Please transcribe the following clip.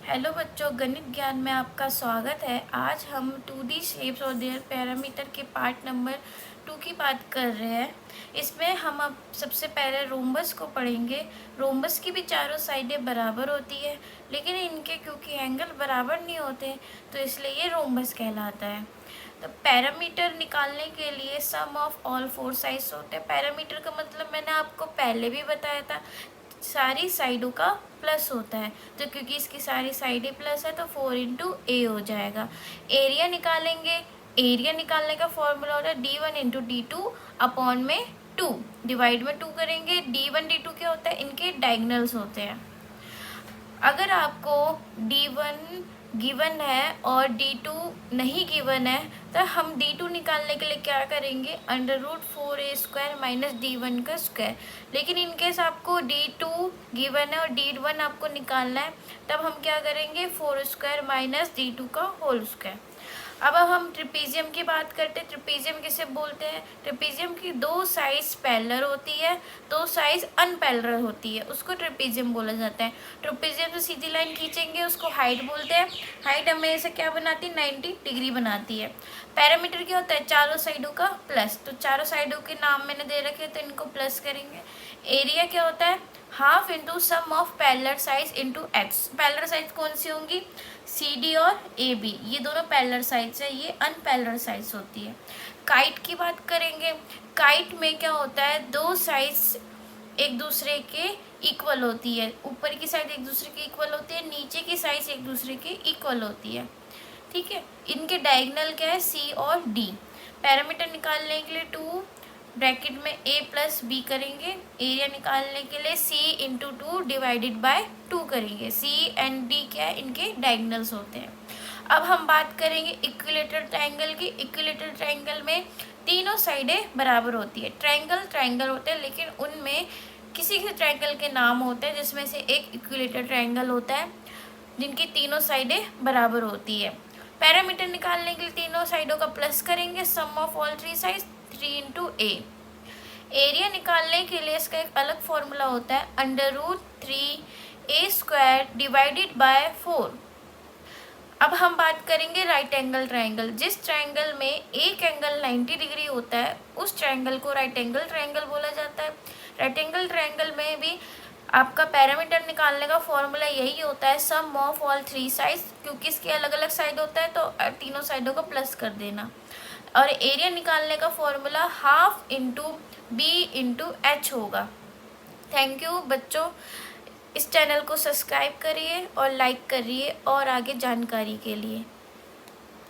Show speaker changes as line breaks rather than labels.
Hello बच्चों, गणित ज्ञान में आपका स्वागत है। आज हम 2D शेप्स और देयर पैरामीटर के पार्ट नंबर 2 की बात कर रहे हैं। इसमें हम अब सबसे पहले रोम्बस को पढ़ेंगे। रोम्बस की भी चारों साइडें बराबर होती है, लेकिन इनके क्योंकि एंगल बराबर नहीं होते तो इसलिए ये रोम्बस कहलाता है। तो पैरामीटर निकालने के लिए सम ऑफ ऑल फोर साइड्स होते हैं। पैरामीटर का मतलब मैंने आपको पहले भी बताया था, सारी साइडों का प्लस होता है। तो क्योंकि इसकी सारी साइडें प्लस है तो 4 × A हो जाएगा। एरिया निकालेंगे। एरिया निकालने का फॉर्मूला होता है D1 × D2 अपॉन में 2, डिवाइड में 2 करेंगे। D1 D2 क्या होता है, इनके डायगनल्स होते हैं। अगर आपको D1 गिवन है और D2 नहीं गिवन है तो हम D2 निकालने के लिए क्या करेंगे, √4A² माइनस D1 का स्क्वायर। लेकिन इनकेस आपको D2 गिवन है और D1 आपको निकालना है तब हम क्या करेंगे, 4² माइनस D2 का होल स्क्वायर। अब हम ट्रिपीजियम की बात करते हैं। ट्रिपीजियम किसे बोलते हैं, ट्रिपीजियम की दो साइड्स पैरेलल होती है, दो साइड्स अनपैरेलल होती है, उसको ट्रिपीजियम बोला जाता है। ट्रिपीजियम से सीधी लाइन खींचेंगे उसको हाइट बोलते हैं। हाइट हमेशा क्या बनाती है, 90 डिग्री बनाती है। पैरामीटर क्या होता है, चारों साइडों का प्लस। तो चारों साइडों के नाम मैंने दे रखे तो इनको प्लस करेंगे। एरिया क्या होता है, half into sum of parallel sides into x. Parallel sides कौन सी होंगी, CD और AB, ये दोनों पैरेलल साइड्स है, ये अनपैरेलल साइड्स होती है। काइट की बात करेंगे। काइट में क्या होता है, दो साइड्स एक दूसरे के इक्वल होती है। ऊपर की साइड एक दूसरे के इक्वल होती है, नीचे की साइड एक दूसरे के इक्वल होती है। ठीक है, इनके डायगोनल क्या है, C और D। पैरामीटर निकालने के लिए 2 ब्रैकेट में A प्लस B करेंगे। एरिया निकालने के लिए C × 2 डिवाइडेड बाय 2 करेंगे। C एंड D क्या है, इनके डायगोनल्स होते हैं। अब हम बात करेंगे इक्विलेटरल ट्रायंगल की। इक्विलेटरल ट्रायंगल में तीनों साइडें बराबर होती है। ट्रायंगल ट्रायंगल होते हैं, लेकिन उनमें किसी किसी ट्रायंगल के नाम होते हैं, जिसमें से एक इक्विलेटरल ट्रायंगल होता है जिनकी तीनों साइडें बराबर होती है। पैरामीटर निकालने के लिए तीनों साइडों का प्लस करेंगे। Sum of all three sides 3 × A। Area निकालने के लिए इसका एक अलग फॉर्मूला होता है, √3A² डिवाइडेड बाय 4। अब हम बात करेंगे राइट एंगल ट्रायंगल। जिस ट्रायंगल में एक एंगल 90 डिग्री होता है उस ट्रायंगल को राइट एंगल ट्रायंगल बोला जाता है। राइट एंगल ट्रायंगल में भी आपका पैरामीटर निकालने का फॉर्मूला यही होता है, सम ऑफ ऑल थ्री साइड्स। क्योंकि इसके अलग अलग साइड होता है तो तीनों साइडों को प्लस कर देना। और एरिया निकालने का formula half into B × H होगा। थैंक यू बच्चों, इस चैनल को सब्सक्राइब करिए और लाइक करिए और आगे जानकारी के लिए।